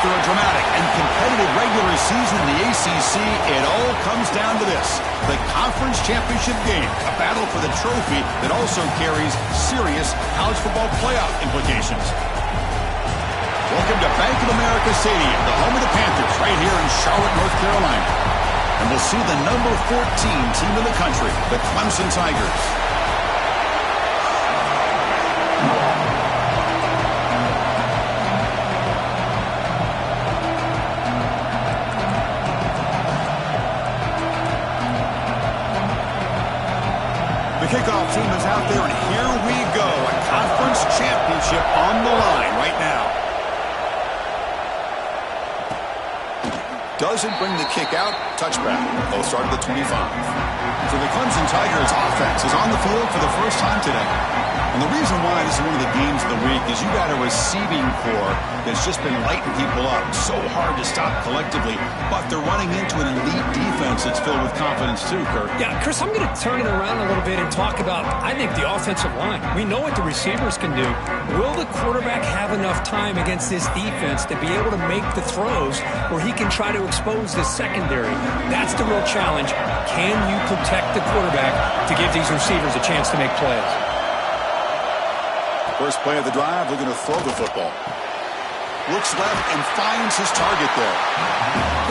After a dramatic and competitive regular season in the ACC, it all comes down to this: the conference championship game, a battle for the trophy that also carries serious college football playoff implications. Welcome to Bank of America Stadium, the home of the Panthers, right here in Charlotte, North Carolina. And we'll see the number 14 team in the country, the Clemson Tigers. The kickoff team is out there, and here we go. A conference championship on the line right now. Doesn't bring the kick out. Touchback. They'll start at the 25. So the Clemson Tigers offense is on the field for the first time today. And the reason why this is one of the games of the week is you got a receiving corps that's just been lighting people up. So hard to stop collectively, but they're running into an elite defense that's filled with confidence too, Kirk. Yeah, Chris, I'm going to turn it around a little bit and talk about, I think, the offensive line. We know what the receivers can do. Will the quarterback have enough time against this defense to be able to make the throws where he can try to expose the secondary? That's the real challenge. Can you protect the quarterback to give these receivers a chance to make plays? First play of the drive, looking to throw the football. Looks left and finds his target there.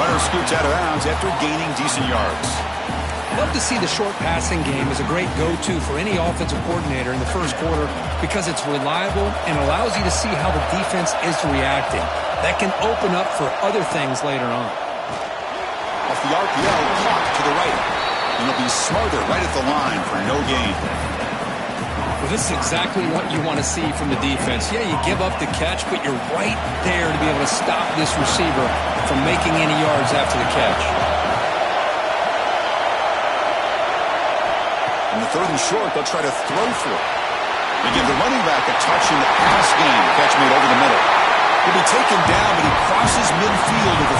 Runner scoots out of bounds after gaining decent yards. I love to see the short passing game as a great go-to for any offensive coordinator in the first quarter because it's reliable and allows you to see how the defense is reacting. That can open up for other things later on. Off the RPO, caught to the right. And he'll be smarter right at the line for no gain. Well, this is exactly what you want to see from the defense. Yeah, you give up the catch, but you're right there to be able to stop this receiver from making any yards after the catch. In the third and short, they'll try to throw for it. They give the running back a touch in the pass game. Catch made over the middle. He'll be taken down, but he crosses midfield at the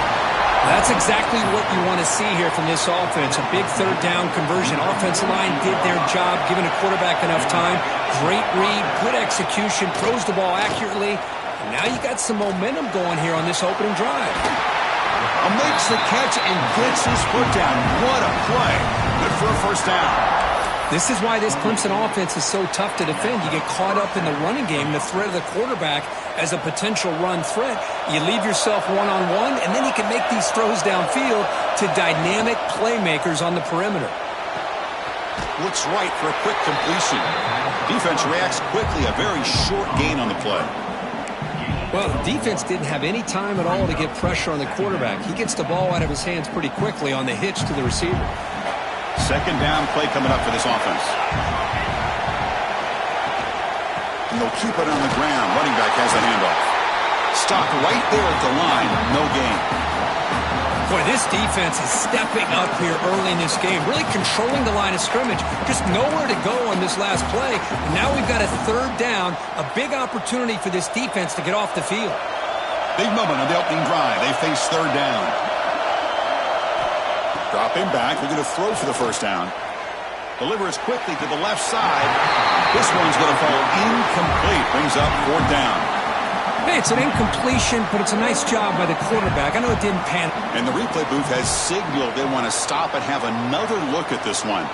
48. That's exactly what you want to see here from this offense. A big third down conversion. Offensive line did their job, giving a quarterback enough time. Great read, good execution, throws the ball accurately. And now you got some momentum going here on this opening drive. Makes the catch and gets his foot down. What a play. Good for a first down. This is why this Clemson offense is so tough to defend. You get caught up in the running game, the threat of the quarterback as a potential run threat. You leave yourself one-on-one, and then you can make these throws downfield to dynamic playmakers on the perimeter. Looks right for a quick completion. Defense reacts quickly, a very short gain on the play. Well, the defense didn't have any time at all to get pressure on the quarterback. He gets the ball out of his hands pretty quickly on the hitch to the receiver. Second down play coming up for this offense. And they'll keep it on the ground. Running back has the handoff. Stopped right there at the line. No gain. Boy, this defense is stepping up here early in this game, really controlling the line of scrimmage. Just nowhere to go on this last play. And now we've got a third down, a big opportunity for this defense to get off the field. Big moment on the opening drive. They face third down. Dropping back, they're going to throw for the first down. Delivers quickly to the left side. This one's going to fall incomplete. Brings up fourth down. Hey, it's an incompletion, but it's a nice job by the quarterback. I know it didn't pan. And the replay booth has signaled they want to stop and have another look at this one.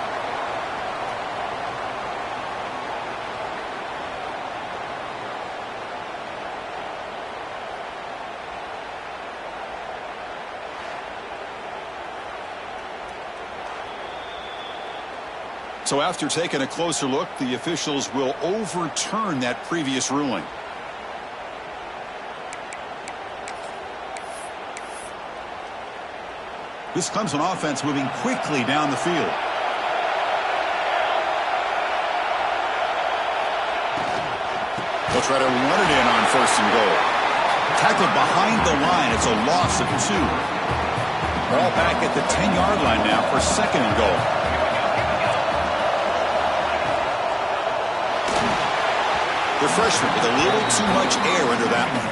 So after taking a closer look, the officials will overturn that previous ruling. This Clemson offense moving quickly down the field. They'll try to run it in on first and goal. Tackled behind the line. It's a loss of 2. Ball back at the 10-yard line now for second and goal. The freshman with a little too much air under that one.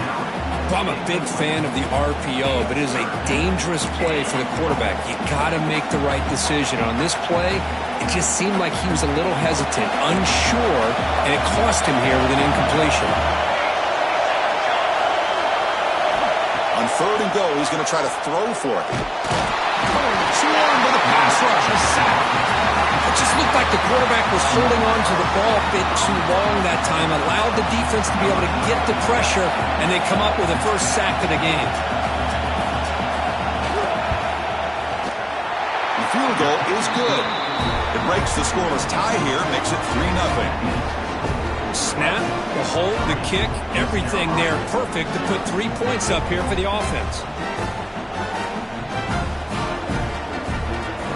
I'm a big fan of the RPO, but it is a dangerous play for the quarterback. You got to make the right decision. On this play, it just seemed like he was a little hesitant, unsure, and it cost him here with an incompletion. On third and goal, he's going to try to throw for it. Two-arm with a pass rush, a sack. It just looked like the quarterback was holding on to the ball a bit too long that time, allowed the defense to be able to get the pressure, and they come up with the first sack of the game. The field goal is good. It breaks the scoreless tie here, makes it 3-0. Snap, the hold, the kick, everything there perfect to put 3 points up here for the offense.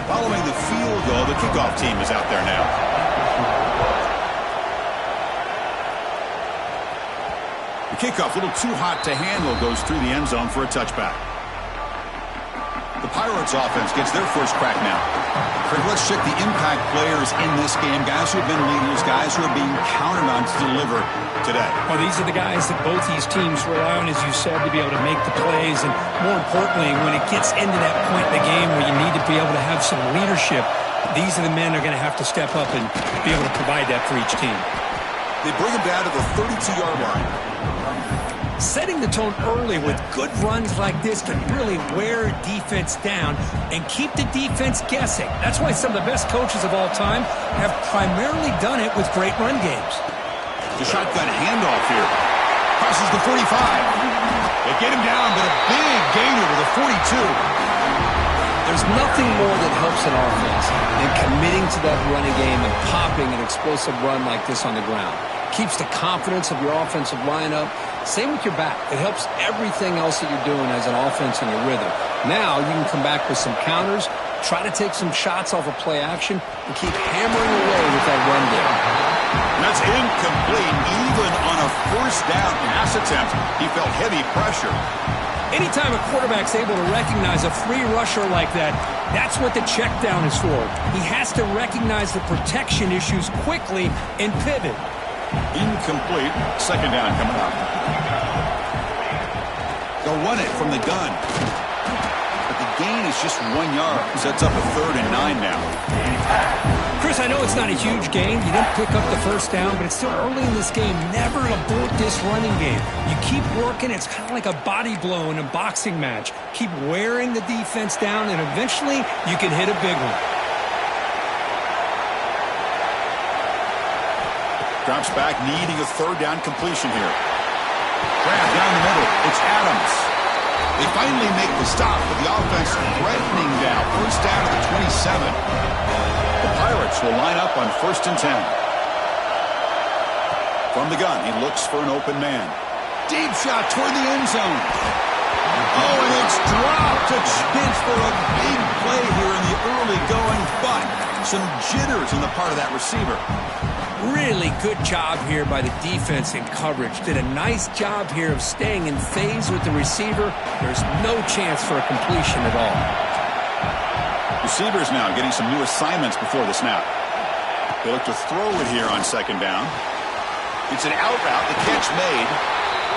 Following the field goal, the kickoff team is out there now. The kickoff, a little too hot to handle, goes through the end zone for a touchback. The Pirates offense gets their first crack now. Craig, let's check the impact players in this game. Guys who have been leaders, guys who are being counted on to deliver today. Well, these are the guys that both these teams rely on, as you said, to be able to make the plays. And more importantly, when it gets into that point in the game where you need to be able to have some leadership, these are the men that are going to have to step up and be able to provide that for each team. They bring him down to the 32-yard line. Setting the tone early with good runs like this can really wear a defense down and keep the defense guessing. That's why some of the best coaches of all time have primarily done it with great run games. The shotgun handoff here. Crosses the 45. They get him down, but a big gainer to the 42. There's nothing more that helps an offense than committing to that running game and popping an explosive run like this on the ground. Keeps the confidence of your offensive lineup. Same with your back. It helps everything else that you're doing as an offense in your rhythm. Now you can come back with some counters, try to take some shots off of play action, and keep hammering away with that run game. That's incomplete. Even on a first down pass attempt, he felt heavy pressure. Anytime a quarterback's able to recognize a free rusher like that, that's what the check down is for. He has to recognize the protection issues quickly and pivot. Incomplete. Second down coming up. They'll run it from the gun. But the gain is just 1 yard. Sets up a 3rd and 9 now. Chris, I know it's not a huge gain. You didn't pick up the first down, but it's still early in this game. Never abort this running game. You keep working. It's kind of like a body blow in a boxing match. Keep wearing the defense down, and eventually you can hit a big one. Drops back, needing a 3rd down completion here. Grab down the middle. It's Adams. They finally make the stop, but the offense threatening down. First down to the 27. The Pirates will line up on 1st and 10. From the gun, he looks for an open man. Deep shot toward the end zone. Oh, and it's dropped. A chance for a big play here in the early going, but some jitters on the part of that receiver. Really good job here by the defense in coverage. Did a nice job here of staying in phase with the receiver. There's no chance for a completion at all. Receivers now getting some new assignments before the snap. They look to throw it here on 2nd down. It's an out route. The catch made.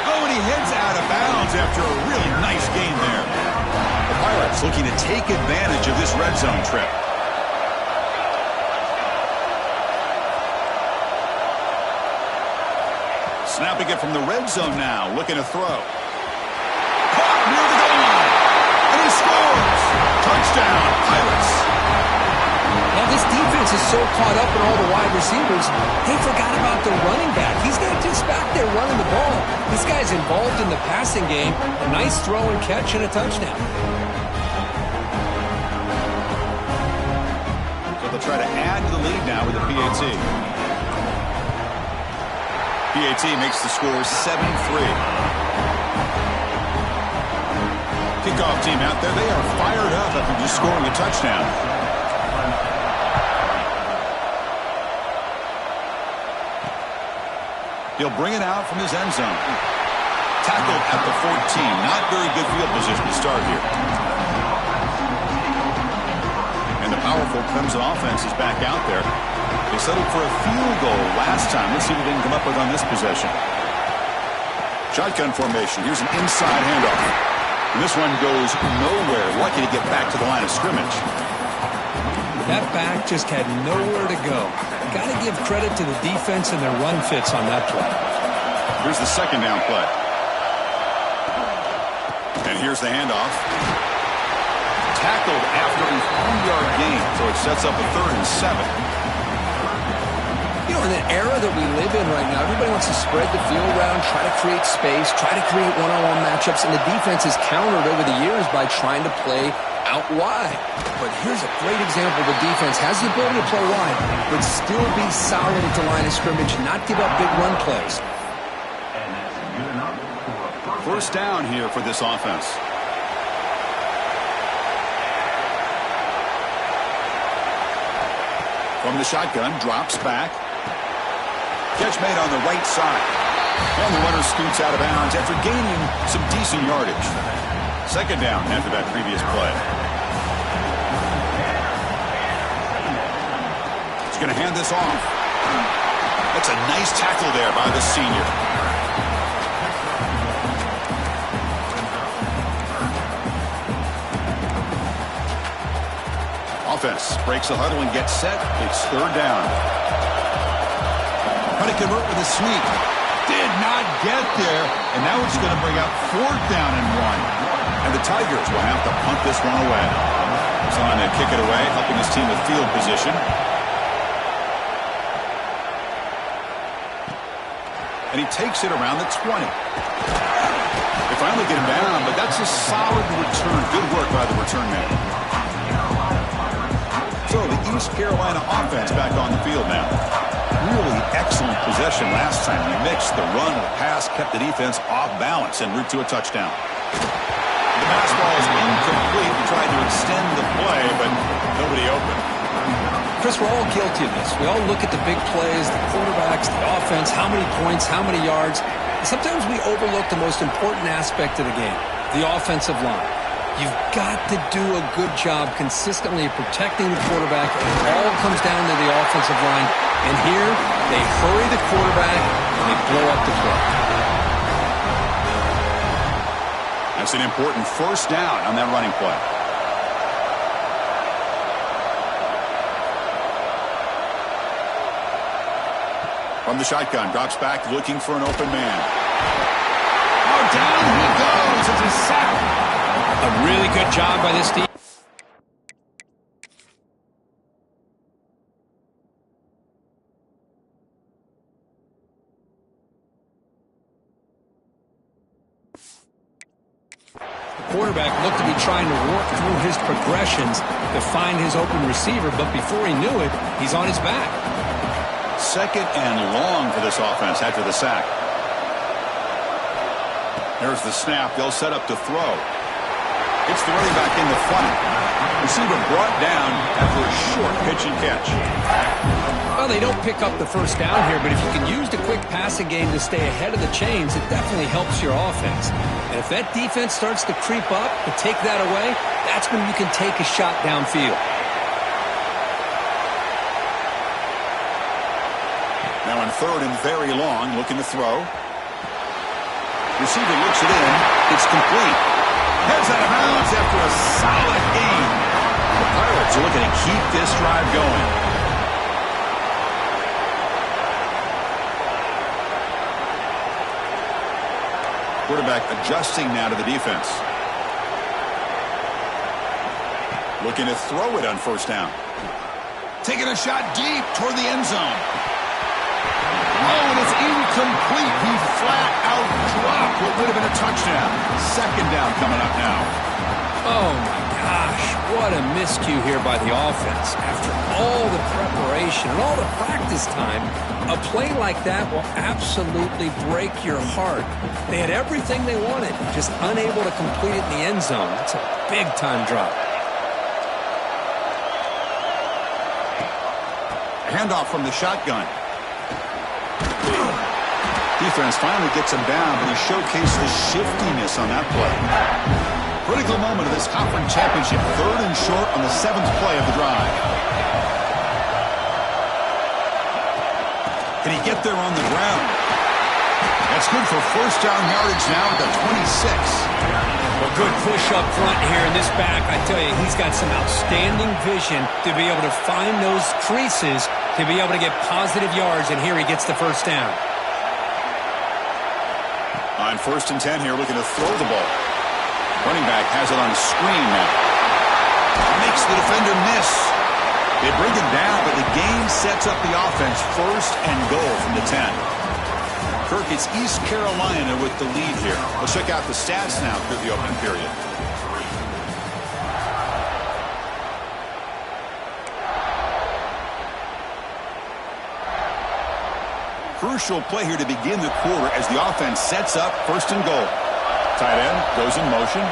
Oh, and he heads out of bounds after a really nice gain there. The Pirates looking to take advantage of this red zone trip. Snapping it from the red zone now, looking to throw. Caught near the goal line, and he scores! Touchdown, Pirates! Now this defense is so caught up in all the wide receivers, they forgot about the running back. He's not just back there running the ball. This guy's involved in the passing game. A nice throw and catch and a touchdown. So they'll try to add to the lead now with a PAT. PAT makes the score 7-3. Kickoff team out there. They are fired up after just scoring a touchdown. He'll bring it out from his end zone. Tackled at the 14. Not very good field position to start here. And the powerful Clemson offense is back out there. They settled for a field goal last time. Let's see what they can come up with on this possession. Shotgun formation. Here's an inside handoff. And this one goes nowhere. Lucky to get back to the line of scrimmage. That back just had nowhere to go. Got to give credit to the defense and their run fits on that play. Here's the 2nd down play. And here's the handoff. Tackled after a 3-yard gain, so it sets up a 3rd and 7. You know, in an era that we live in right now, everybody wants to spread the field around, try to create space, try to create one-on-one matchups, and the defense has countered over the years by trying to play out wide. But here's a great example. The defense has the ability to play wide, but still be solid at the line of scrimmage, not give up big run plays. First down here for this offense. From the shotgun, drops back. Catch made on the right side. And the runner scoots out of bounds after gaining some decent yardage. Second down after that previous play. He's going to hand this off. That's a nice tackle there by the senior. Offense breaks the huddle and gets set. It's 3rd down. Trying to convert with a sweep. Did not get there. And now it's going to bring up 4th down and 1. And the Tigers will have to punt this one away. He's on to kick it away, helping his team with field position. And he takes it around the 20. They finally get him down, but that's a solid return. Good work by the return man. So the East Carolina offense back on the field now. Really excellent possession last time. He mixed the run and the pass, kept the defense off balance en route to a touchdown. The pass ball is incomplete. He tried to extend the play, but nobody open. Chris, we're all guilty of this. We all look at the big plays, the quarterbacks, the offense, how many points, how many yards. And sometimes we overlook the most important aspect of the game, the offensive line. You've got to do a good job consistently protecting the quarterback. It all comes down to the offensive line. And here, they hurry the quarterback and they blow up the play. That's an important first down on that running play. From the shotgun, drops back, looking for an open man. Oh, down he goes. It's a sack. A really good job by this team. The quarterback looked to be trying to work through his progressions to find his open receiver, but before he knew it, he's on his back. 2nd and long for this offense after the sack. There's the snap. They'll set up to throw. It's the running back in the front. Receiver brought down after a short pitch and catch. Well, they don't pick up the first down here, but if you can use the quick passing game to stay ahead of the chains, it definitely helps your offense. And if that defense starts to creep up and take that away, that's when you can take a shot downfield. Now on 3rd and very long, looking to throw. Receiver looks it in. It's complete. Heads out of bounds after a solid gain. The Pirates are looking to keep this drive going. Quarterback adjusting now to the defense. Looking to throw it on first down. Taking a shot deep toward the end zone. Oh, and it's incomplete. He flat out dropped what would have been a touchdown. 2nd down coming up now. Oh, my gosh. What a miscue here by the offense. After all the preparation and all the practice time, a play like that will absolutely break your heart. They had everything they wanted, just unable to complete it in the end zone. It's a big-time drop. A handoff from the shotgun. Defense finally gets him down, but he showcased the shiftiness on that play. Critical moment of this conference championship. 3rd and short on the 7th play of the drive. Can he get there on the ground? That's good for first down yardage now at the 26. Well, good push up front here in this back. I tell you, he's got some outstanding vision to be able to find those creases, to be able to get positive yards, and here he gets the first down. On 1st and 10 here, looking to throw the ball. Running back has it on a screen now. Makes the defender miss. They bring him down, but the gain sets up the offense first and goal from the 10. Kirk, it's East Carolina with the lead here. Let's check out the stats now through the opening period. Crucial play here to begin the quarter as the offense sets up first and goal. Tight end goes in motion.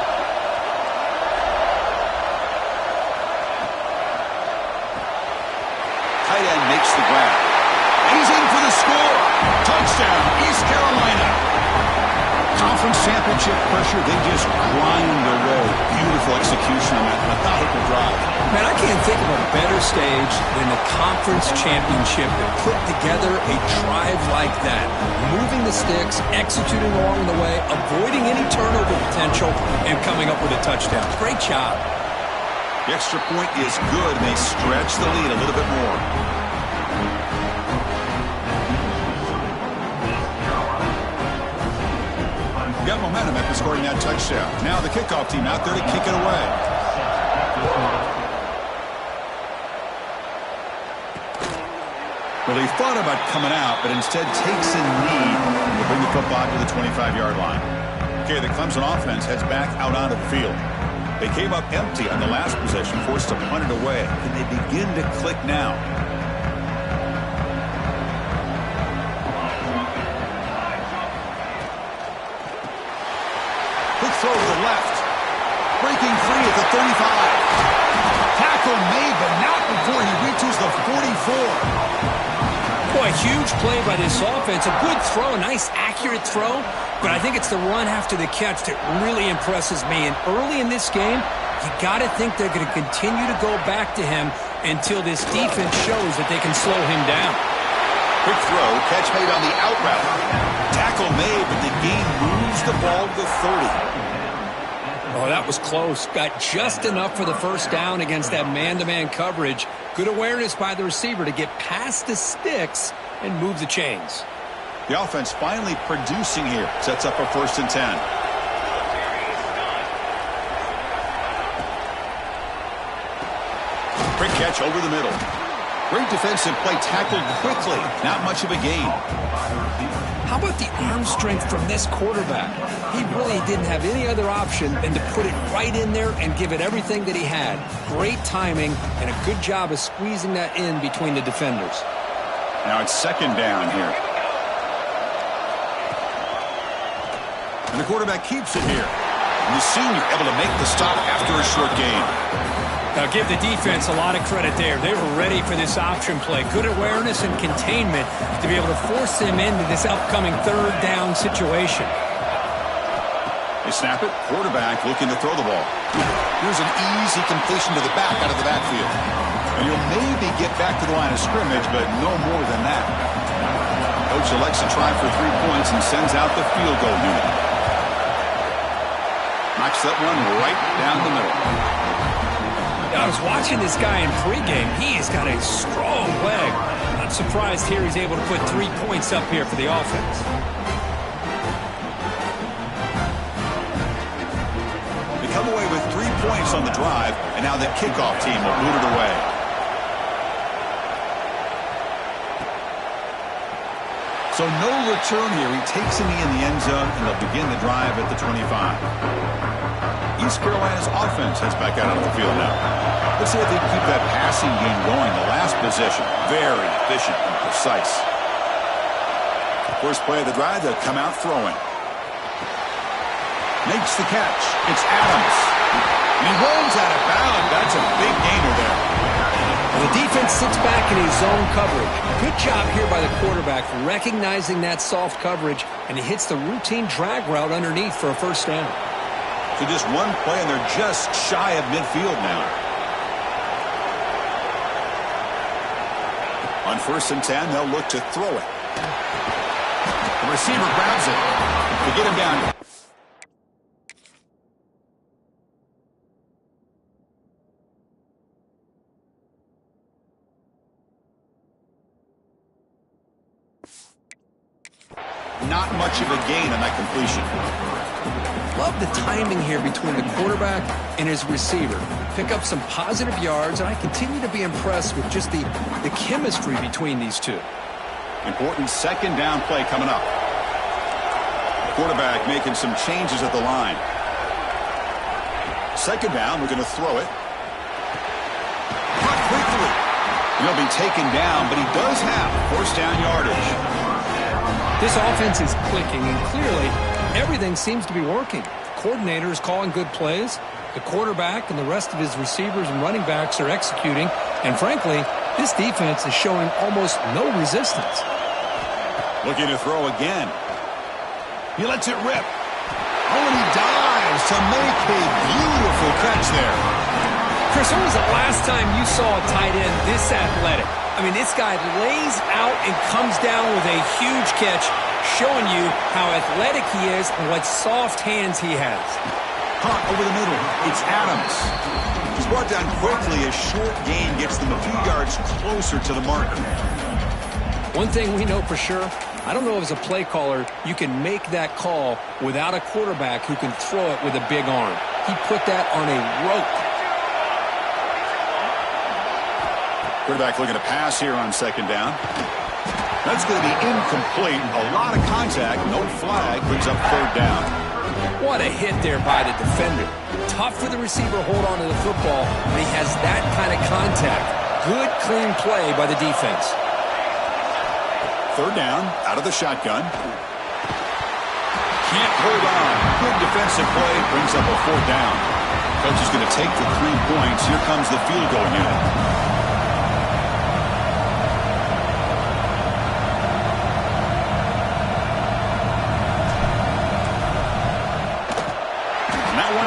Tight end makes the grab. He's in for the score. Touchdown, East Carolina. Conference championship pressure, they just grind away. Beautiful execution on that methodical drive. Man, I can't think of a better stage than the conference championship to put together a drive like that. Moving the sticks, executing along the way, avoiding any turnover potential, and coming up with a touchdown. Great job. The extra point is good, and they stretch the lead a little bit more. Got momentum after scoring that touchdown. Now the kickoff team out there to kick it away. Well, he thought about coming out, but instead takes a knee to bring the football to the 25-yard line. Okay, the Clemson offense heads back out onto the field. They came up empty on the last possession, forced to punt it away, and they begin to click now. Quick throw to the left. Breaking free at the 35. Tackle made, but not before he reaches the 44. Boy, huge play by this offense. A good throw, a nice accurate throw. But I think it's the run after the catch that really impresses me. And early in this game, you got to think they're going to continue to go back to him until this defense shows that they can slow him down. Quick throw, catch made on the out route. Tackle made, but the gain moves the ball to the 30. Oh, that was close. Got just enough for the first down against that man-to-man coverage. Good awareness by the receiver to get past the sticks and move the chains. The offense finally producing here. Sets up a 1st and 10. Quick catch over the middle. Great defensive play, tackled quickly. Not much of a gain. How about the arm strength from this quarterback? He really didn't have any other option than to put it right in there and give it everything that he had. Great timing and a good job of squeezing that in between the defenders. Now it's 2nd down here. And the quarterback keeps it here. And the senior able to make the stop after a short gain. Now give the defense a lot of credit there. They were ready for this option play. Good awareness and containment to be able to force them into this upcoming 3rd down situation. They snap it. Quarterback looking to throw the ball. Here's an easy completion to the back out of the backfield. And you'll maybe get back to the line of scrimmage, but no more than that. Coach elects to try for 3 points and sends out the field goal unit. Knocks that one right down the middle. I was watching this guy in pregame. He has got a strong leg. Not surprised here he's able to put 3 points up here for the offense. They come away with 3 points on the drive, and now the kickoff team will boot it away. So no return here. He takes a knee in the end zone, and they'll begin the drive at the 25. East Carolina's offense heads back out on the field now. Let's see if they can keep that passing game going. The last possession, very efficient and precise. First play of the drive, they'll come out throwing. Makes the catch. It's Adams. And he rolls out of bounds. That's a big gainer there. The defense sits back in his zone coverage. Good job here by the quarterback recognizing that soft coverage, and he hits the routine drag route underneath for a 1st down. So just one play, and they're just shy of midfield now. On 1st and 10, they'll look to throw it. The receiver grabs it to get him down. Not much of a gain on that completion. Love the timing here between the quarterback and his receiver. Pick up some positive yards, and I continue to be impressed with just the chemistry between these two. Important second down play coming up. Quarterback making some changes at the line. Second down, we're going to throw it. Caught quickly. He'll be taken down, but he does have first down yardage. This offense is clicking, and clearly everything seems to be working. The coordinator is calling good plays. The quarterback and the rest of his receivers and running backs are executing. And frankly, this defense is showing almost no resistance. Looking to throw again. He lets it rip. Oh, and he dives to make a beautiful catch there. Chris, when was the last time you saw a tight end this athletic? I mean, this guy lays out and comes down with a huge catch, showing you how athletic he is and what soft hands he has. Caught over the middle. It's Adams. He's brought down quickly. A short gain gets them a few yards closer to the marker. One thing we know for sure, I don't know if as a play caller you can make that call without a quarterback who can throw it with a big arm. He put that on a rope. Quarterback looking to pass here on second down. That's going to be incomplete. A lot of contact. No flag. Brings up third down. What a hit there by the defender. Tough for the receiver to hold on to the football when he has that kind of contact. Good, clean play by the defense. Third down, out of the shotgun. Can't hold on. Good defensive play. Brings up a fourth down. Coach is going to take the 3 points. Here comes the field goal unit.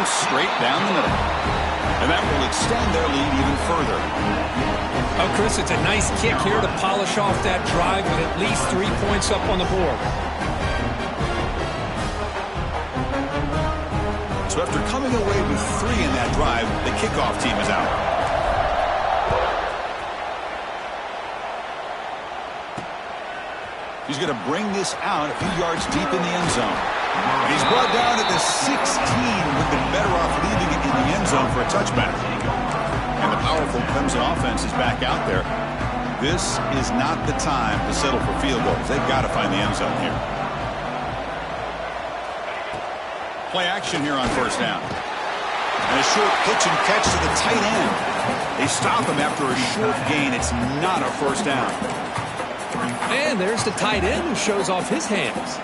Straight down the middle. And that will extend their lead even further. Oh, Chris, it's a nice kick here to polish off that drive with at least 3 points up on the board. So after coming away with 3 in that drive, the kickoff team is out. He's going to bring this out a few yards deep in the end zone. And he's brought down at the 16. Would have been better off leaving it in the end zone for a touchback. And the powerful Clemson offense is back out there. This is not the time to settle for field goals. They've got to find the end zone here. Play action here on first down. And a short pitch and catch to the tight end. They stop him after a short gain. It's not a first down. And there's the tight end who shows off his hands.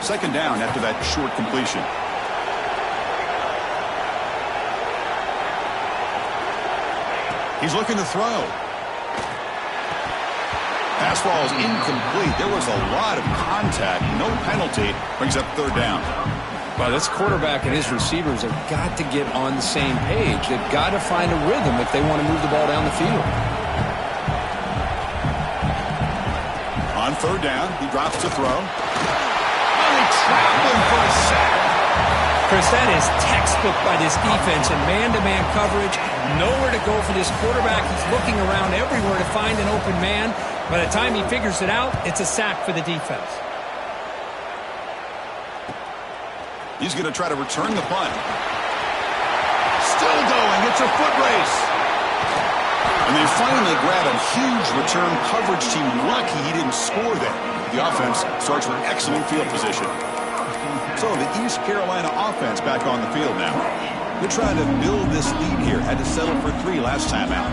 Second down after that short completion. He's looking to throw. Pass ball is incomplete. There was a lot of contact. No penalty. Brings up third down. Well, this quarterback and his receivers have got to get on the same page. They've got to find a rhythm if they want to move the ball down the field. On third down, he drops to throw. Traveling for a sack. Chris, that is textbook by this defense and man-to-man coverage. Nowhere to go for this quarterback. He's looking around everywhere to find an open man. By the time he figures it out, it's a sack for the defense. He's going to try to return the punt. Still going. It's a foot race. And they finally grab a huge return. Coverage team lucky he didn't score there. The offense starts with excellent field position. So the East Carolina offense back on the field now. They're trying to build this lead here. Had to settle for 3 last time out.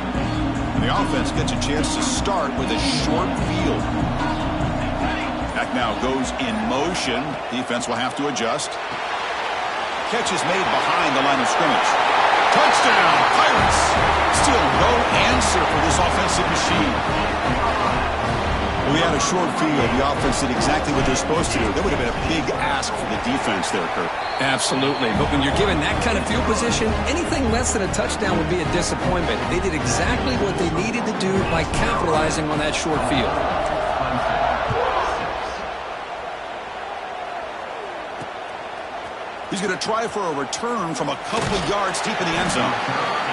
And the offense gets a chance to start with a short field. Back now goes in motion. Defense will have to adjust. Catch is made behind the line of scrimmage. Touchdown, Pirates. Still no answer for this offensive machine. We had a short field. The offense did exactly what they're supposed to do. That would have been a big ask for the defense there, Kurt. Absolutely. But when you're given that kind of field position, anything less than a touchdown would be a disappointment. They did exactly what they needed to do by capitalizing on that short field. He's going to try for a return from a couple of yards deep in the end zone.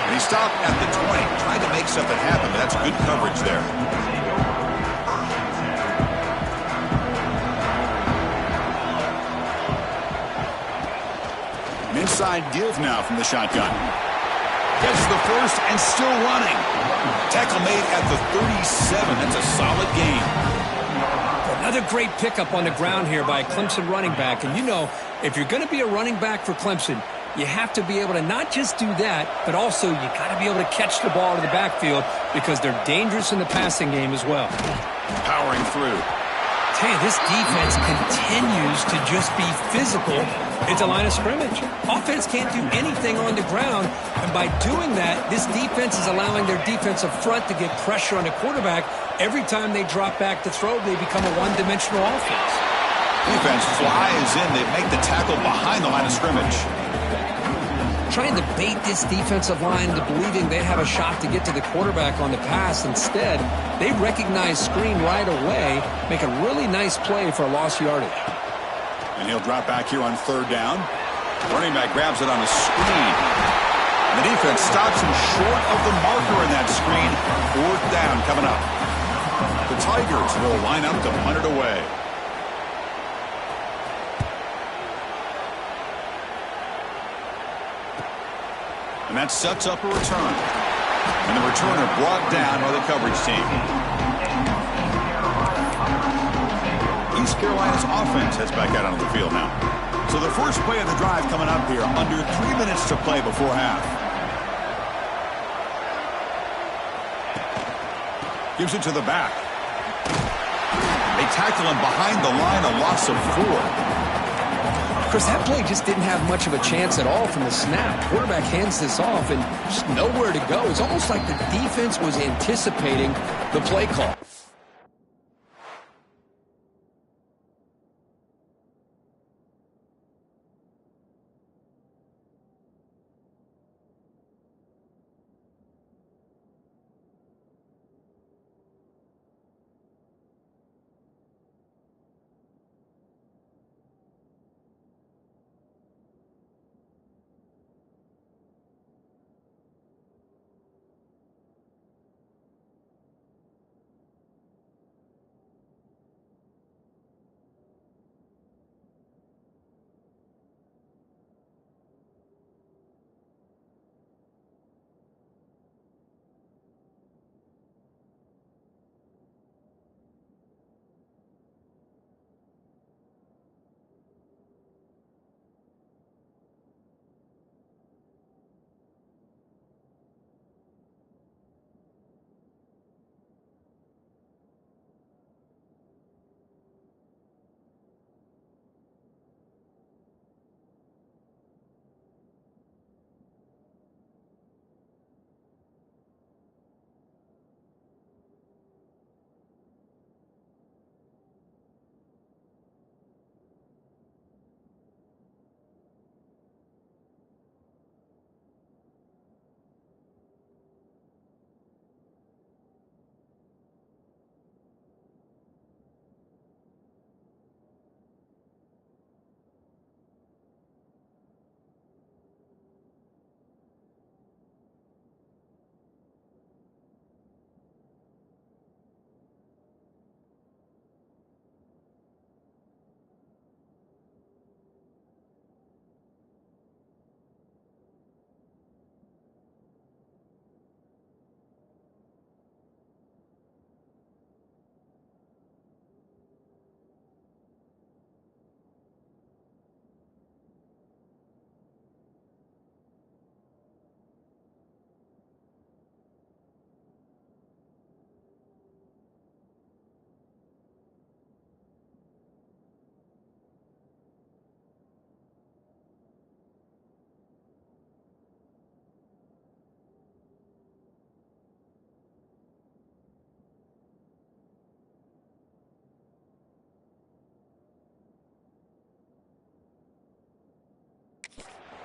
And he stopped at the 20, trying to make something happen, but that's good coverage there. inside deals now from the shotgun. Gets the first and still running. Tackle made at the 37. That's a solid gain. Another great pickup on the ground here by a Clemson running back. And you know, if you're going to be a running back for Clemson, you have to be able to not just do that, but also you got to be able to catch the ball in the backfield because they're dangerous in the passing game as well. Powering through. Tell you, this defense continues to just be physical at the line of scrimmage. Offense can't do anything on the ground, and by doing that, this defense is allowing their defensive front to get pressure on the quarterback. Every time they drop back to throw, they become a one-dimensional offense. Defense flies in. They make the tackle behind the line of scrimmage. Trying to bait this defensive line into believing they have a shot to get to the quarterback on the pass. Instead, they recognize screen right away, make a really nice play for a lost yardage. And he'll drop back here on third down. Running back grabs it on a screen. And the defense stops him short of the marker in that screen. Fourth down coming up. The Tigers will line up to punt it away. And that sets up a return. And the returner brought down by the coverage team. East Carolina's offense heads back out onto the field now. So the first play of the drive coming up here. Under 3 minutes to play before half. Gives it to the back. They tackle him behind the line, a loss of 4. Chris, that play just didn't have much of a chance at all from the snap. Quarterback hands this off and just nowhere to go. It's almost like the defense was anticipating the play call.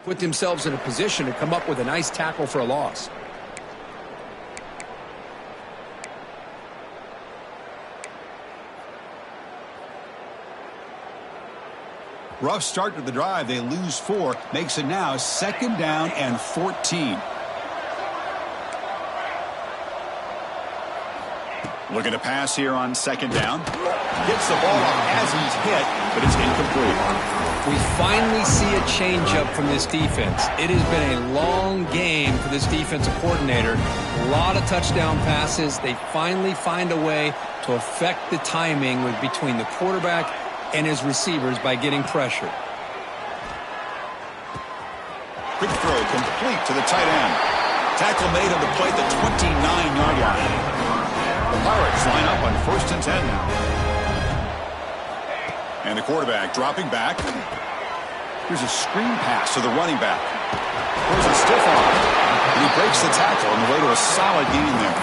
Put themselves in a position to come up with a nice tackle for a loss. Rough start to the drive. They lose 4. Makes it now 2nd down and 14. Looking to pass here on 2nd down. Gets the ball off as he's hit, but it's incomplete. We finally see a change-up from this defense. It has been a long game for this defensive coordinator. A lot of touchdown passes. They finally find a way to affect the timing between the quarterback and his receivers by getting pressure. Quick throw complete to the tight end. Tackle made on the play at the 29-yard line. The Pirates line up on 1st and 10 now. And the quarterback dropping back. Here's a screen pass to the running back. There's a stiff arm. And he breaks the tackle on the way to a solid gain there.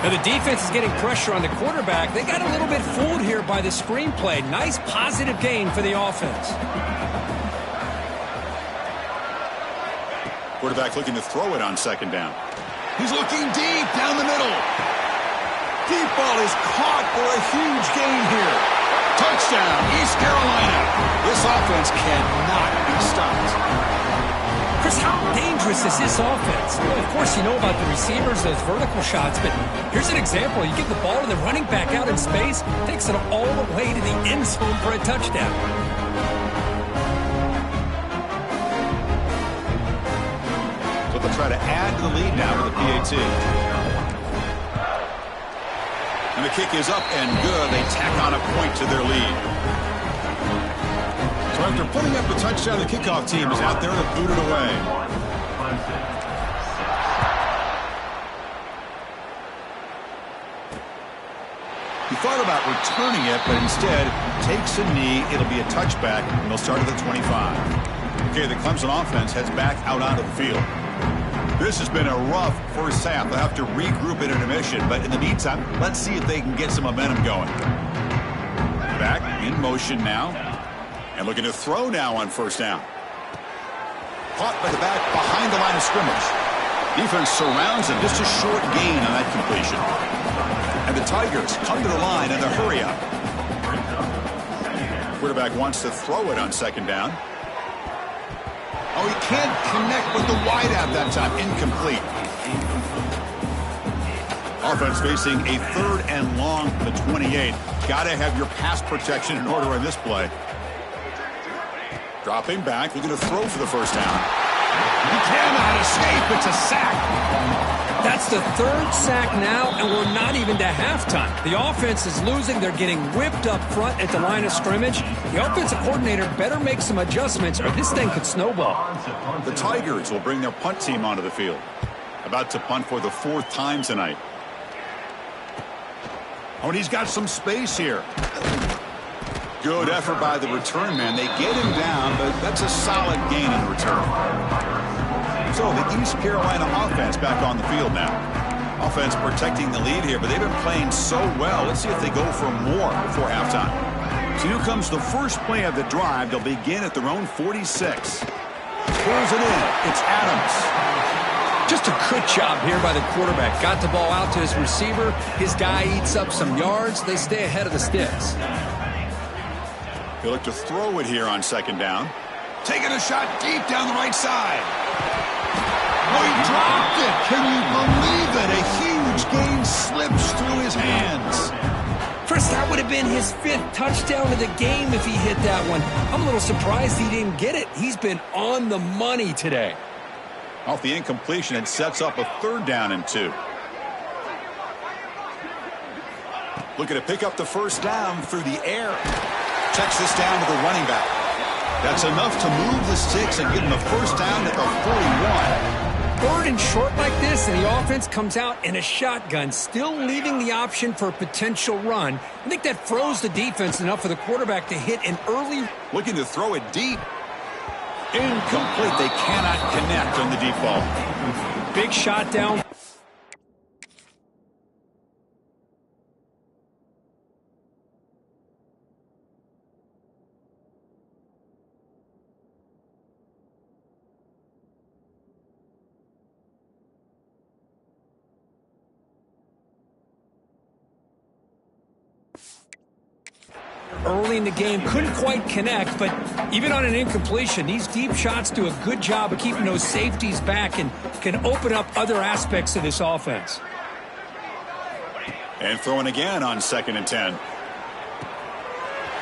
Now the defense is getting pressure on the quarterback. They got a little bit fooled here by the screen play. Nice positive gain for the offense. Quarterback looking to throw it on 2nd down. He's looking deep down the middle. Deep ball is caught for a huge gain here. Touchdown, East Carolina. This offense cannot be stopped. Chris, how dangerous is this offense? Well, of course, you know about the receivers, those vertical shots, but here's an example. You give the ball to the running back out in space, takes it all the way to the end zone for a touchdown. So they'll try to add to the lead now with the PAT. And the kick is up and good. They tack on a point to their lead. So after putting up the touchdown, the kickoff team is out there to boot it away. He thought about returning it, but instead takes a knee. It'll be a touchback, and they'll start at the 25. Okay, the Clemson offense heads back out onto the field. This has been a rough first half. They'll have to regroup in intermission, but in the meantime, let's see if they can get some momentum going. Back in motion now, and looking to throw now on 1st down. Caught by the back behind the line of scrimmage. Defense surrounds him, just a short gain on that completion. And the Tigers come to the line in the hurry up. Quarterback wants to throw it on 2nd down. Oh, he can't connect with the wideout that time. Incomplete. Offense facing a 3rd and long from the 28. Got to have your pass protection in order in this play. Dropping back, looking to throw for the 1st down. He cannot escape. It's a sack. That's the 3rd sack now, and we're not even to halftime. The offense is losing. They're getting whipped up front at the line of scrimmage. The offensive coordinator better make some adjustments, or this thing could snowball. The Tigers will bring their punt team onto the field. About to punt for the 4th time tonight. Oh, and he's got some space here. Good effort by the return man. They get him down, but that's a solid gain in return. So the East Carolina offense back on the field now. Offense protecting the lead here, but they've been playing so well. Let's see if they go for more before halftime. So here comes the first play of the drive. They'll begin at their own 46. Pulls it in. It's Adams. Just a good job here by the quarterback. Got the ball out to his receiver. His guy eats up some yards. They stay ahead of the sticks. He'll look to throw it here on 2nd down. Taking a shot deep down the right side. Oh, he dropped it. Can you believe it? A huge gain slips through his hands. Chris, that would have been his 5th touchdown of the game if he hit that one. I'm a little surprised he didn't get it. He's been on the money today. Off the incompletion, it sets up a 3rd down and 2. Looking to pick up the 1st down through the air. Checks this down to the running back. That's enough to move the sticks and give him the 1st down at the 41. 3rd and short like this, and the offense comes out in a shotgun, still leaving the option for a potential run. I think that froze the defense enough for the quarterback to hit an early. Looking to throw it deep. Incomplete. They cannot connect on the deep ball. Big shot down. Early in the game, couldn't quite connect, but even on an incompletion, these deep shots do a good job of keeping those safeties back and can open up other aspects of this offense. And throwing again on 2nd and 10.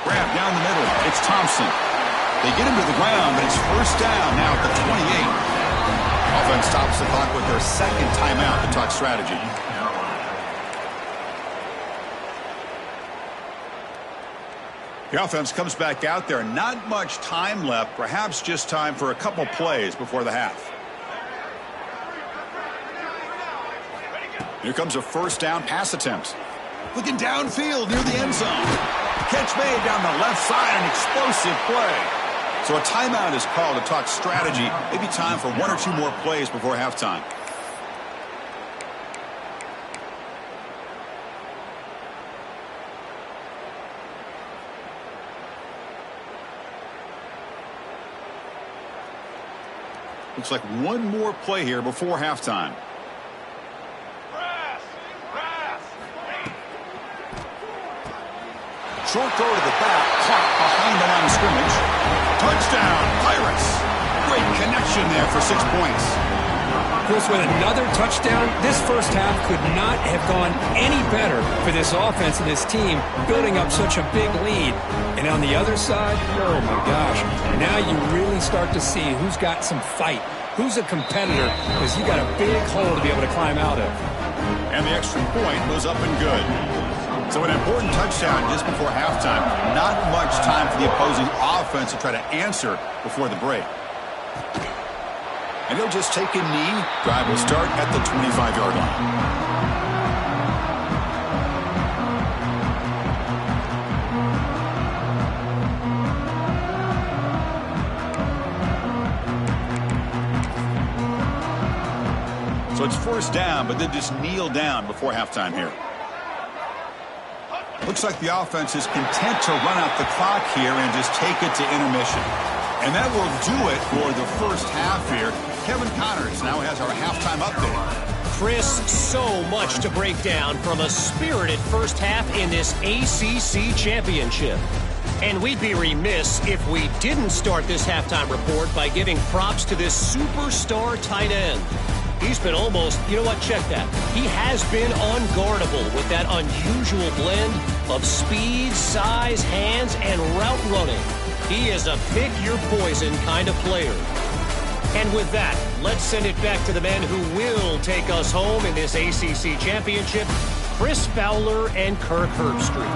Grab down the middle. It's Thompson. They get him to the ground, but it's first down now at the 28. Offense stops the clock with their second timeout to talk strategy. The offense comes back out there. Not much time left. Perhaps just time for a couple plays before the half. Here comes a first down pass attempt. Looking downfield near the end zone. Catch made down the left side. An explosive play. So a timeout is called to talk strategy. Maybe time for one or two more plays before halftime. Looks like one more play here before halftime. Short throw to the back, caught behind the line of scrimmage. Touchdown, Pirates. Great connection there for 6 points. Chris, with another touchdown, this first half could not have gone any better for this offense and this team, building up such a big lead. And on the other side, oh my gosh, now you really start to see who's got some fight, who's a competitor, because you got a big hole to be able to climb out of. And the extra point was up and good. So an important touchdown just before halftime. Not much time for the opposing offense to try to answer before the break. And he'll just take a knee. Drive will start at the 25-yard line. So it's first down, but then just kneel down before halftime here. Looks like the offense is content to run out the clock here and just take it to intermission. And that will do it for the first half here. Kevin Connors now has our halftime update. Chris, so much to break down from a spirited first half in this ACC championship. And we'd be remiss if we didn't start this halftime report by giving props to this superstar tight end. He's been almost, you know what, check that. He has been unguardable with that unusual blend of speed, size, hands, and route running. He is a pick-your-poison kind of player. And with that, let's send it back to the men who will take us home in this ACC championship, Chris Fowler and Kirk Herbstreit.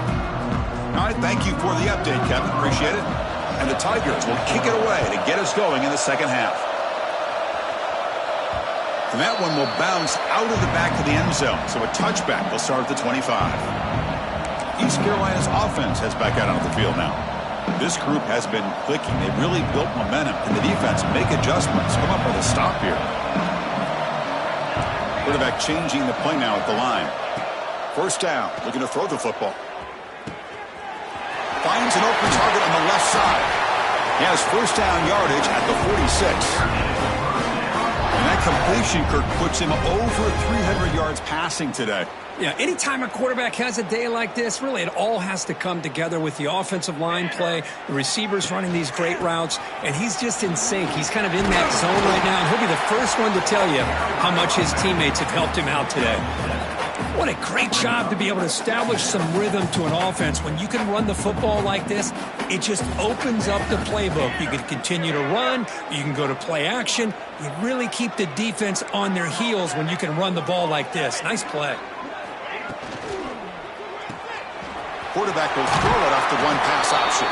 All right, thank you for the update, Kevin. Appreciate it. And the Tigers will kick it away to get us going in the second half. And that one will bounce out of the back of the end zone. So a touchback will start at the 25. East Carolina's offense heads back out onto the field now. This group has been clicking. They've really built momentum. And the defense make adjustments. Come up with a stop here. Quarterback changing the play now at the line. First down. Looking to throw the football. Finds an open target on the left side. He has first down yardage at the 46. And that completion, Kirk, puts him over 300 yards passing today. Yeah, anytime a quarterback has a day like this, really it all has to come together with the offensive line play, the receivers running these great routes, and he's just in sync. He's kind of in that zone right now, and he'll be the first one to tell you how much his teammates have helped him out today. What a great job to be able to establish some rhythm to an offense. When you can run the football like this, it just opens up the playbook. You can continue to run. You can go to play action. You really keep the defense on their heels when you can run the ball like this. Nice play. Quarterback will throw it off the one-pass option.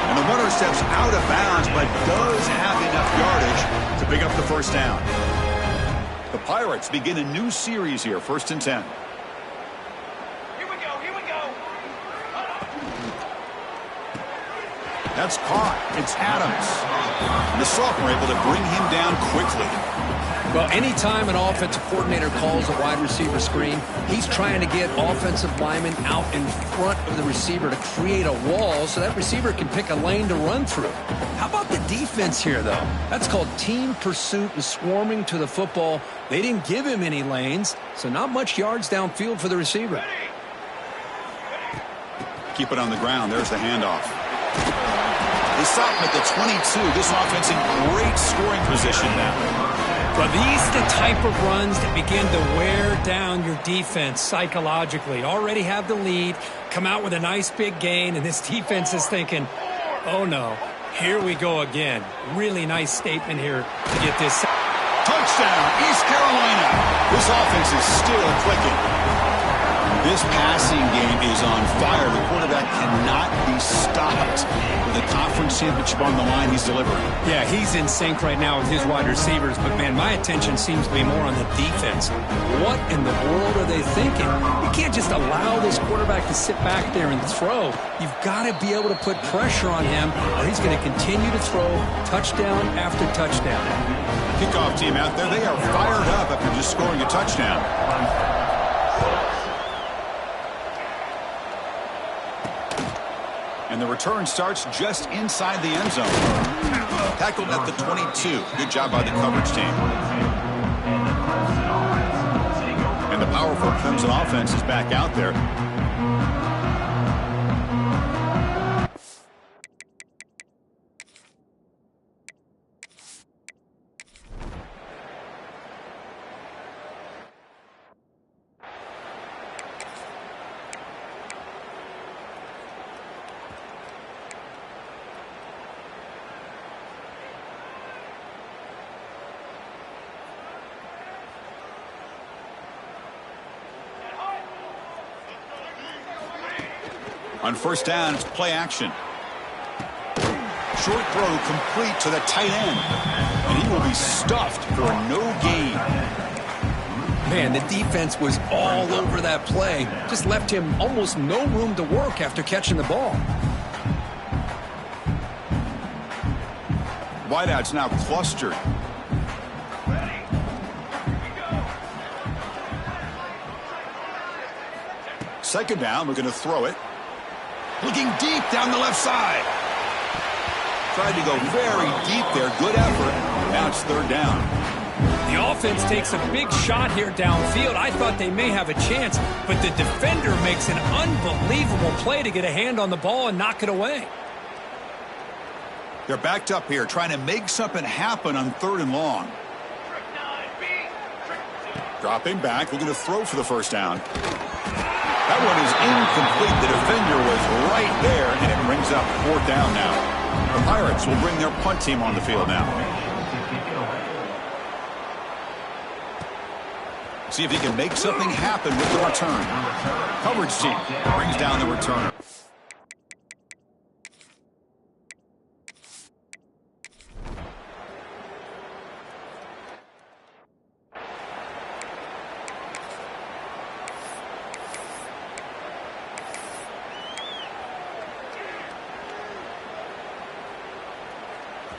And the runner steps out of bounds, but does have enough yardage to pick up the first down. The Pirates begin a new series here, 1st and 10. That's caught. It's Adams. And the sophomore able to bring him down quickly. Well, anytime an offensive coordinator calls a wide receiver screen, he's trying to get offensive linemen out in front of the receiver to create a wall so that receiver can pick a lane to run through. How about the defense here, though? That's called team pursuit and swarming to the football. They didn't give him any lanes, so not much yards downfield for the receiver. Keep it on the ground. There's the handoff. They stop him at the 22. This offense in great scoring position now. But these are the type of runs that begin to wear down your defense psychologically. Already have the lead, come out with a nice big gain, and this defense is thinking, oh no, Here we go again. Really nice statement here to get this. Touchdown, East Carolina. This offense is still clicking. This passing game is on fire. The quarterback cannot be stopped. With the conference championship on the line, he's delivering. Yeah, he's in sync right now with his wide receivers. But, man, my attention seems to be more on the defense. What in the world are they thinking? You can't just allow this quarterback to sit back there and throw. You've got to be able to put pressure on him, or he's going to continue to throw touchdown after touchdown. Kickoff team out there, they are fired up after just scoring a touchdown. And the return starts just inside the end zone. Tackled at the 22. Good job by the coverage team. And the powerful Clemson offense is back out there. On first down, it's play action. Short throw complete to the tight end. And he will be stuffed for no gain. Man, the defense was all over that play. Just left him almost no room to work after catching the ball. Wideouts now clustered. Second down, we're going to throw it. Looking deep down the left side. Tried to go very deep there. Good effort. Now it's third down. The offense takes a big shot here downfield. I thought they may have a chance, but the defender makes an unbelievable play to get a hand on the ball and knock it away. They're backed up here, trying to make something happen on third and long. Dropping back. We're going to throw for the first down. That one is incomplete. The defender was right there, and it brings up fourth down now. The Pirates will bring their punt team on the field now. See if he can make something happen with the return. Coverage team brings down the returner.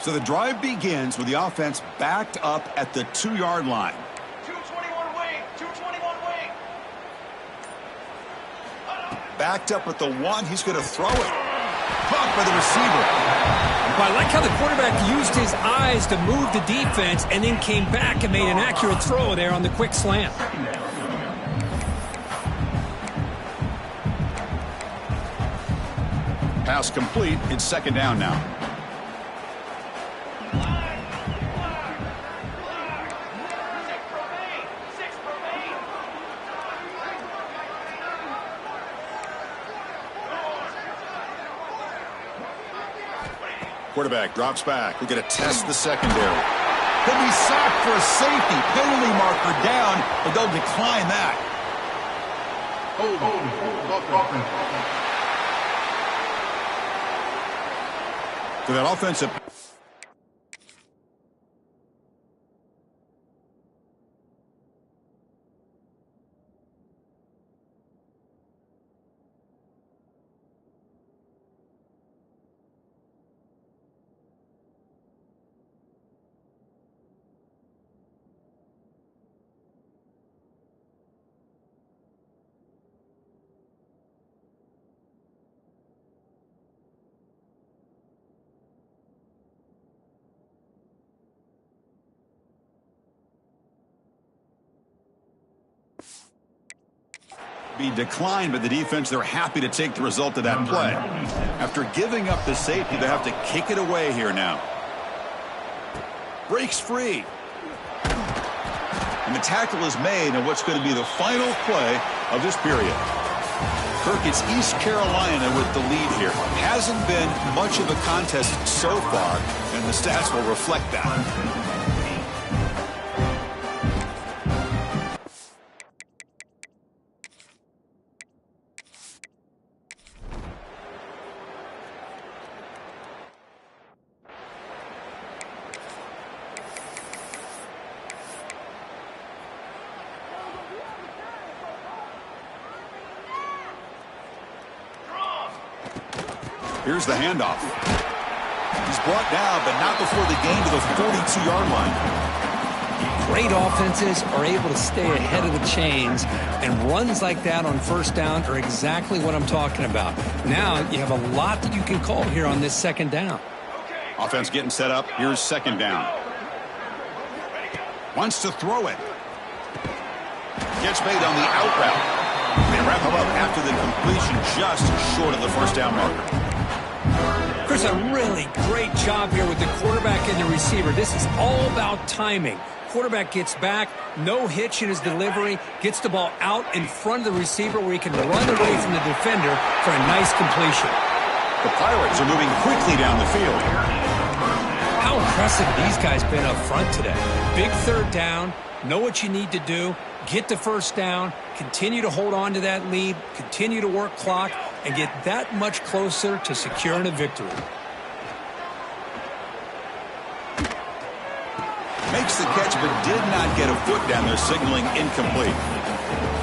So the drive begins with the offense backed up at the 2-yard line. 221 wing, 221 wing. Backed up at the 1, he's going to throw it. Caught by the receiver. Well, I like how the quarterback used his eyes to move the defense and then came back and made an accurate throw there on the quick slant. Pass complete. It's second down now. Quarterback drops back. We're going to test the secondary. He'll be sacked for a safety. Penalty marker down, but they'll decline that. So that offensive... be declined by the defense. They're happy to take the result of that play. After giving up the safety, they have to kick it away here now. Breaks free. And the tackle is made on what's going to be the final play of this period. Kirk, it's East Carolina with the lead here. Hasn't been much of a contest so far, and the stats will reflect that. Here's the handoff. He's brought down, but not before the gain to the 42-yard line. Great offenses are able to stay ahead of the chains, and runs like that on first down are exactly what I'm talking about. Now you have a lot that you can call here on this second down. Offense getting set up. Here's second down. Wants to throw it. Gets made on the out route. They wrap him up after the completion, just short of the first down marker. Chris, a really great job here with the quarterback and the receiver. This is all about timing. Quarterback gets back, no hitch in his delivery, gets the ball out in front of the receiver where he can run away from the defender for a nice completion. The Pirates are moving quickly down the field. How impressive have these guys been up front today? Big third down, know what you need to do, get the first down, continue to hold on to that lead, continue to work clock, and get that much closer to securing a victory. Makes the catch, but did not get a foot down there, signaling incomplete.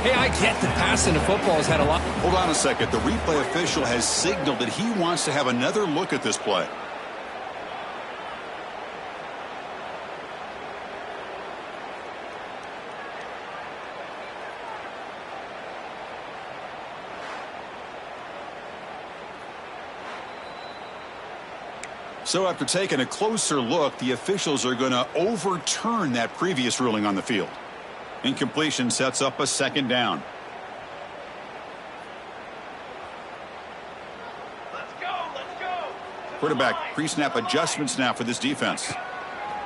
Hey, I get that passing the football has had a lot. Hold on a second. The replay official has signaled that he wants to have another look at this play. So after taking a closer look, the officials are going to overturn that previous ruling on the field. Incompletion sets up a second down. Let's go. Quarterback pre-snap adjustments now for this defense.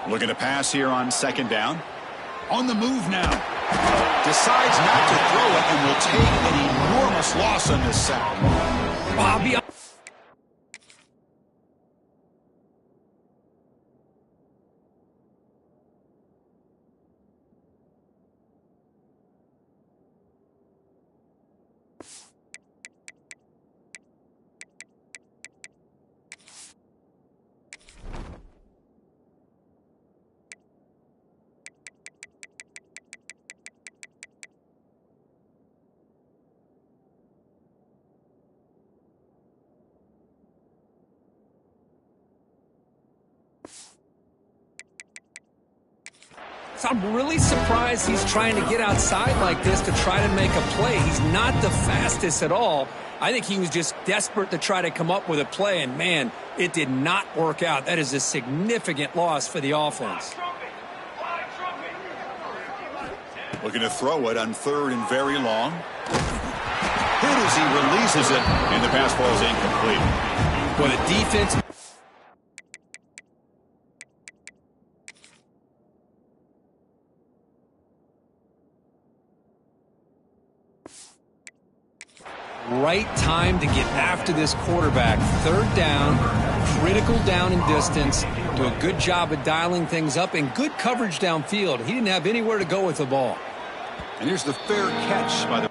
Looking to pass here on second down. On the move now. Decides not to throw it and will take an enormous loss on this sack. Bobby. So I'm really surprised he's trying to get outside like this to try to make a play. He's not the fastest at all. I think he was just desperate to try to come up with a play, and, man, it did not work out. That is a significant loss for the offense. Looking to throw it on third and very long. Hit as he releases it, and the pass ball is incomplete. Well, the defense... Right time to get after this quarterback. Third down, critical down and distance. Do a good job of dialing things up and good coverage downfield. He didn't have anywhere to go with the ball. And here's the fair catch by the...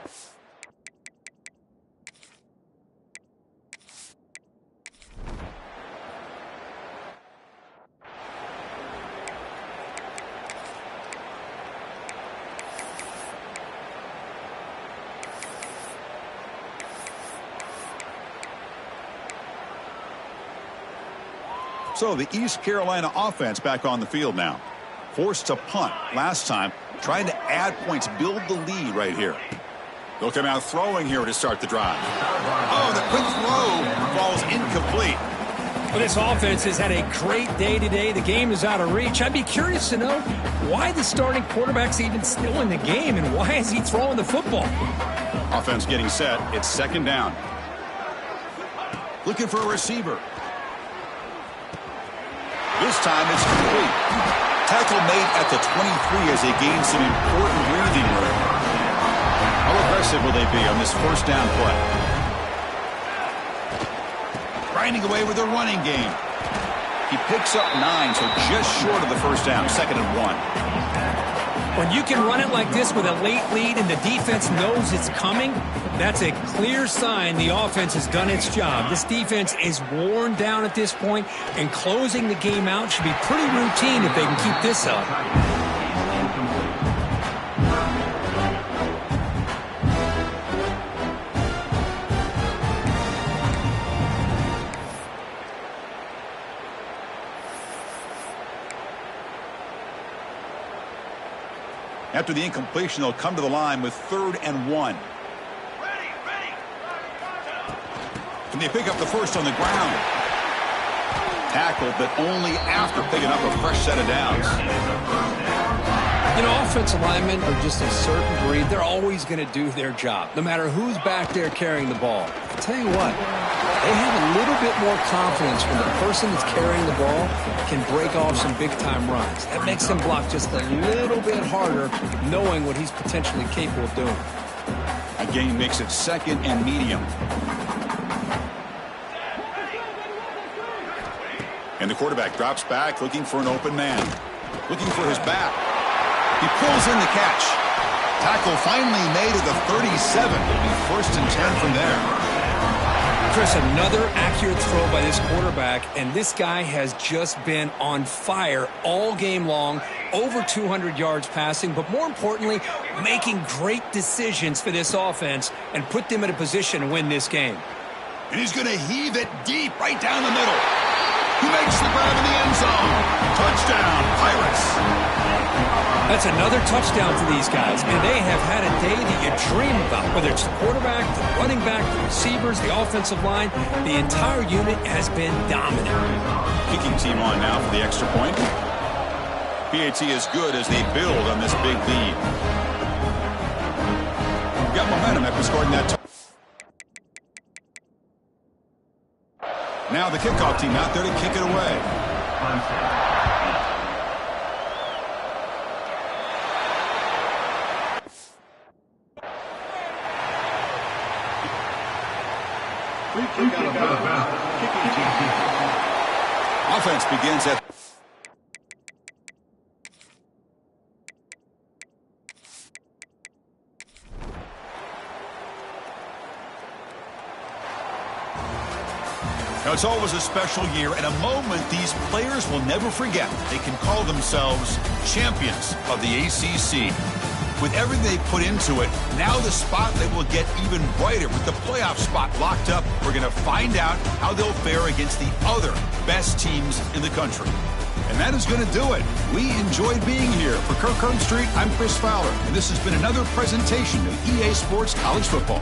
So the East Carolina offense back on the field now. Forced to punt last time, trying to add points, build the lead right here. They'll come out throwing here to start the drive. Oh, the quick throw falls incomplete. Well, this offense has had a great day today. The game is out of reach. I'd be curious to know why the starting quarterback's even still in the game and why is he throwing the football? Offense getting set. It's second down. Looking for a receiver. This time it's complete. Tackle made at the 23 as they gain some important breathing room. How aggressive will they be on this first down play? grinding away with a running game. He picks up 9, so just short of the first down, 2nd and 1. When you can run it like this with a late lead and the defense knows it's coming, that's a clear sign the offense has done its job. This defense is worn down at this point, and closing the game out should be pretty routine if they can keep this up. After the incompletion, they'll come to the line with 3rd and 1. Ready. Can they pick up the first on the ground? Tackled, but only after picking up a fresh set of downs. You know, offensive linemen are just a certain breed. They're always going to do their job, no matter who's back there carrying the ball. I'll tell you what, they have a little bit more confidence when the person that's carrying the ball can break off some big-time runs. That makes them block just a little bit harder, knowing what he's potentially capable of doing. A gain makes it 2nd and medium. And the quarterback drops back, looking for an open man. Looking for his back. He pulls in the catch. Tackle finally made at the 37. It'll be 1st and 10 from there. Chris, another accurate throw by this quarterback, and this guy has just been on fire all game long, over 200 yards passing, but more importantly, making great decisions for this offense and put them in a position to win this game. And he's going to heave it deep right down the middle. He makes the grab in the end zone. Touchdown, Pirates. That's another touchdown for these guys, and they have had a day that you dream about. Whether it's the quarterback, the running back, the receivers, the offensive line, the entire unit has been dominant. Kicking team on now for the extra point. PAT is good as they build on this big lead. Got momentum after scoring that touchdown. Now the kickoff team out there to kick it away. Offense begins at now, it's always a special year and a moment these players will never forget. They can call themselves champions of the ACC. With everything they put into it, now the spotlight will get even brighter. With the playoff spot locked up, we're going to find out how they'll fare against the other best teams in the country. And that is going to do it. We enjoyed being here. For Kirk Street, I'm Chris Fowler, and this has been another presentation of EA Sports College Football.